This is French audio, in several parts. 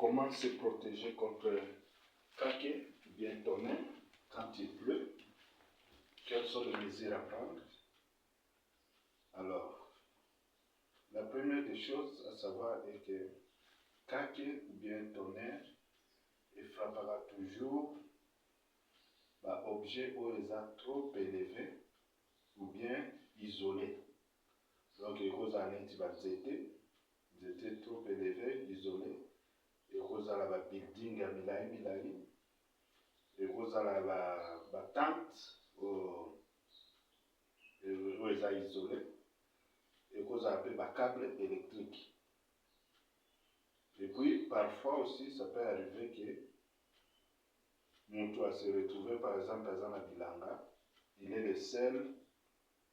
comment se protéger contre caquet ou bien tonnerre quand il pleut? Quelles sont les mesures à prendre? Alors, la première des choses à savoir est que caquet ou bien tonnerre, il frappera toujours objet où ils sont trop élevés ou bien isolés. Donc, il y a des trop élevés, isolés. Il y a des buildings à milai. Il y a des tentes où ils sont isolés. Il y a des câbles électriques. Et puis, parfois aussi, ça peut arriver que Moutoua se retrouve par exemple dans Bilanga, il est le seul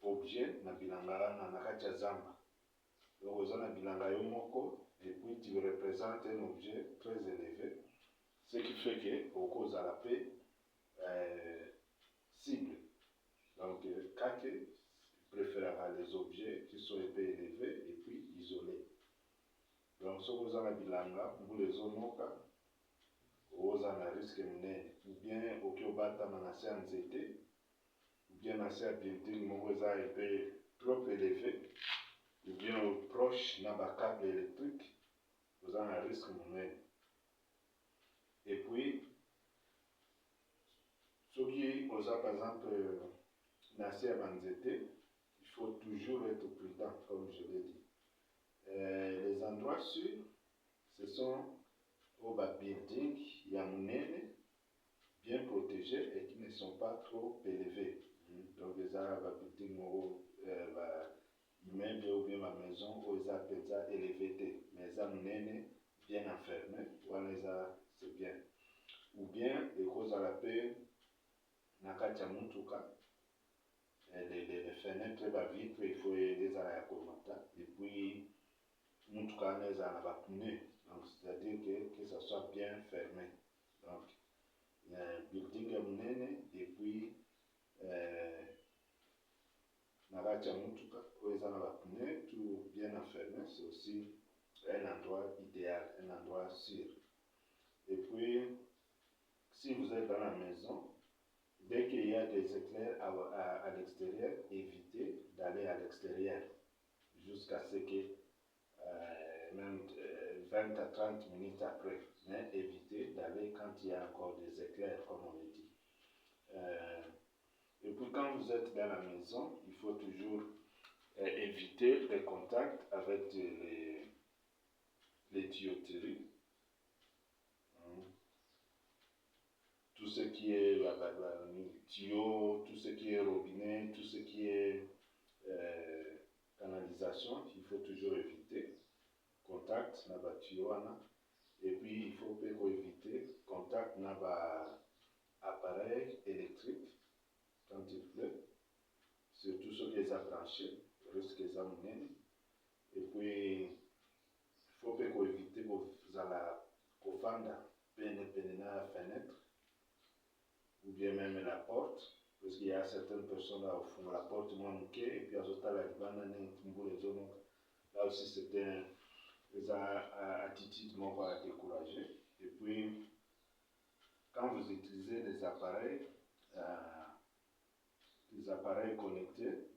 objet dans Bilanga na kati ya zamba. Donc, dans Bilanga yomoko, et puis tu représentes un objet très élevé, ce qui fait que au cause à la paix cible. Donc, Kake préférera les objets qui sont épais élevés et puis isolés. Donc, si vous avez Bilanga, vous les omoka, vous avez un risque monnaie, ou bien au Kyobata Manasé en zété, ou bien assez à building, vous avez épais trop élevé, ou bien proche d'un câble électrique, vous avez un risque monnaie. Et puis, ceux qui ont par exemple nassé à Banzété, il faut toujours être prudent, comme je l'ai dit. Les endroits sûrs, ce sont au building, yamunene, bien protégés et qui ne sont pas trop élevés. Donc, les buildings immeubles ou bien ma maison où ils appellent ça élevé, mais yamunene bien enfermés, c'est bien. Ou bien les roses à la paix, Nakacha Muntuka, les fenêtres, les vitres, il faut les à et puis Muntuka les à la pneu, donc c'est-à-dire que ça soit bien fermé. Donc, il y a un building à Munene et puis Nakacha Muntuka, où les à la pneu, tout bien enfermé, c'est aussi un endroit idéal, un endroit sûr. Et puis, si vous êtes dans la maison, dès qu'il y a des éclairs à l'extérieur, évitez d'aller à l'extérieur jusqu'à ce que même 20 à 30 minutes après, mais évitez d'aller quand il y a encore des éclairs, comme on le dit. Et puis quand vous êtes dans la maison, il faut toujours éviter les contacts avec les tuyauteries. Tout ce qui est tuyau, tout ce qui est robinet, tout ce qui est canalisation, il faut toujours éviter. Contact na ba tuyau et puis il faut éviter contact na ba appareil électrique quand il pleut, surtout ceux qui sont branchés, risque qu'ils amènent. Et puis il faut éviter que fanda la fenêtre ou bien même la porte, parce qu'il y a certaines personnes là au fond la porte manquée et puis à la là aussi c'était une attitude à décourager. Et puis quand vous utilisez des appareils connectés,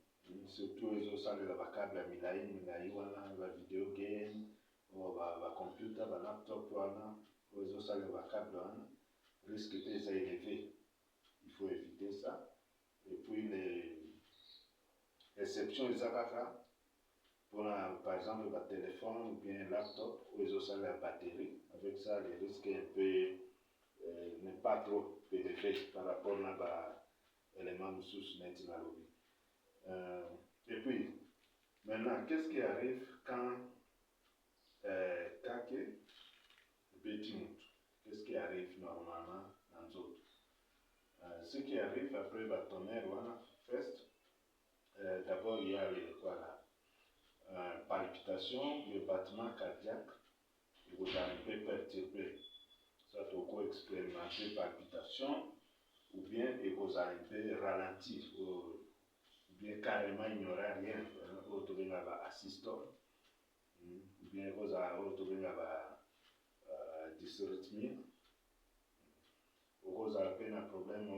surtout les autres les câbles à milai la vidéo game ou la computer, la laptop les autres les câbles risque d'être élevé. Il faut éviter ça. Et puis les exceptions des appareils pour par exemple le téléphone ou bien laptop où ils ont la batterie. Avec ça, les risques n'est pas trop élevé par rapport à l'élément de source net dans la lobby. Et puis, maintenant, qu'est-ce qui arrive quand Kake petit mout? Qu'est-ce qui arrive normalement dans les autres? Ce qui arrive après le tonnerre fest, d'abord il y a palpitation, le battement cardiaque, vous avez un peu perturbé. Ça peut expérimenter palpitation, ou bien vous avez un peu ralenti, ou bien carrément ignorer rien, vous trouvez la assistance, ou bien vous avez cause à la peine un problème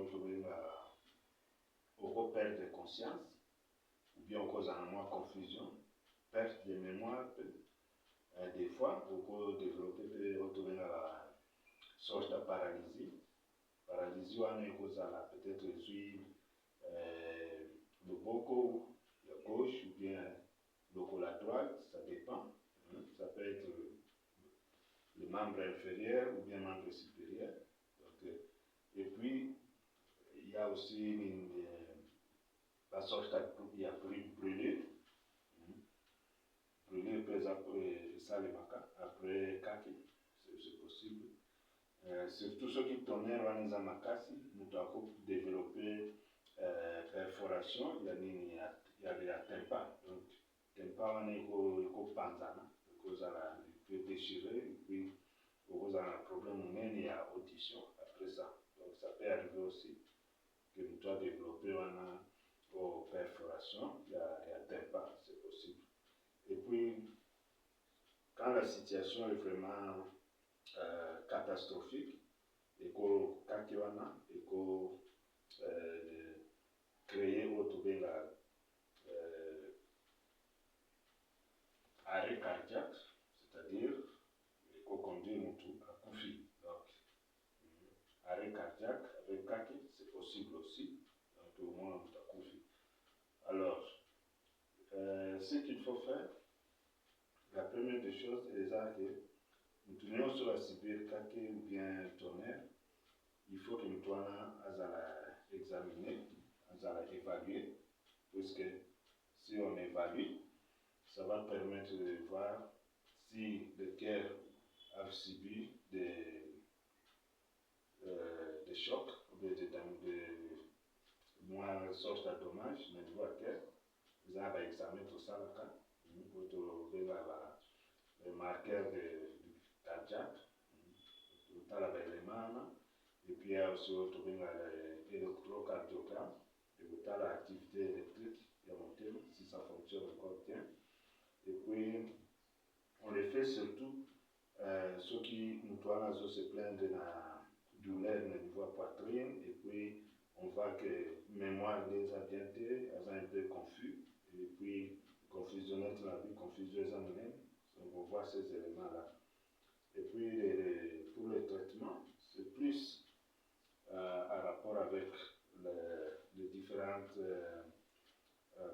au perte de conscience, ou bien au cause à moins confusion, perte de mémoire, des fois, au cours développer peut retrouver la sorte de paralysie. Paralysie, on est cause à la peut-être le boko, la gauche, ou bien la droite, ça dépend. Ça peut être le membre inférieur ou bien membre supérieur. Donc, et puis, il y a aussi la sorte de brûlure. Brûlure, par exemple, ça les maca, après kaki, c'est possible. Surtout ceux qui tonnerent dans les makasi, nous avons développé perforation, il y a des tempa. Donc, tempa, on est au panzana, il peut déchirer, et puis, vous avez un problème, il y a audition après ça. Donc, ça peut arriver aussi que nous devons développer une perforation, il y a tempa, c'est possible. Et puis, quand la situation est vraiment catastrophique, et qu'on créer autour de arrêt cardiaque, c'est-à-dire qu'on conduit tout à conflit. Donc, arrêt cardiaque avec kaki, c'est possible aussi. Donc, au moins, on a conflit. Alors, ce qu'il faut faire, la première des choses est que nous tournons sur la cyber kaki ou bien tonnerre. Il faut que nous tournions à examiner, à évaluer, puisque si on évalue, ça va permettre de voir si le cœur a subi des chocs, ou des moins sortes de dommages, mais du cœur. Vous avez examiné tout ça là, pour trouver le marqueur cardiaque, tout à l'élément, et puis il y a aussi retrouvé l'électrocardiogramme, et vous avez l'activité électrique, si ça fonctionne encore bien. Et puis, on les fait surtout ceux qui nous doivent se plaindre de la douleur au niveau de la poitrine, et puis on voit que mémoire les a bien été, elles sont un peu confus, et puis confusionnel dans la vie, confusion les amenés, donc on voit ces éléments-là. Et puis pour le traitement, c'est plus en rapport avec les différentes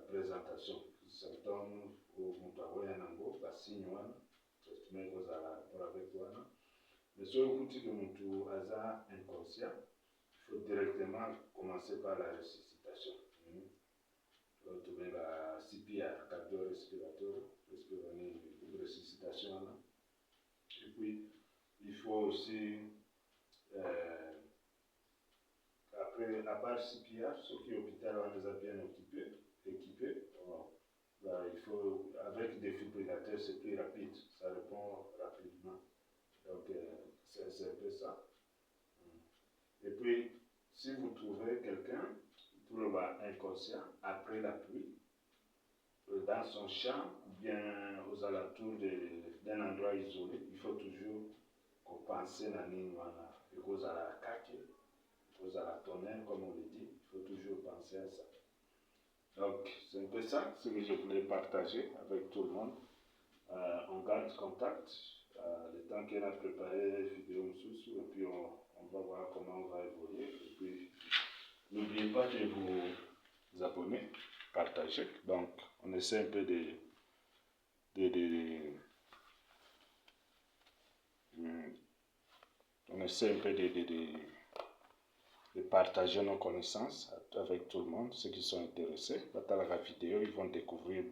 présentations, symptômes ou mutawayanango, basignes, traitement cause à rapport avec toi. Mais si on dit que nous sommes inconscient, il faut directement commencer par la resuscitation. On trouve la CPR, cardio-respiratoire, resuscitation. Et puis, il faut aussi, après, à part CPR, ceux qui sont hôpital, on les a bien équipés. Là, il faut, avec des fibrillateurs, c'est plus rapide, ça répond rapidement. Donc, c'est un peu ça. Et puis, si vous trouvez quelqu'un, vous le voir inconscient, après la pluie, dans son champ, bien aux alentours d'un endroit isolé, il faut toujours qu'on pense à la ligne, à cause de la caque, à cause de la tonnerre, comme on le dit, il faut toujours penser à ça. Donc, c'est un peu ça, ce que je voulais partager avec tout le monde. On garde contact, le temps qu'elle a préparé la vidéo sous, et puis on va voir comment on va évoluer. Et puis, n'oubliez pas de vous abonner, partager. Donc, on essaie un peu de partager nos connaissances avec tout le monde, ceux qui sont intéressés. Dans la vidéo, ils vont découvrir beaucoup.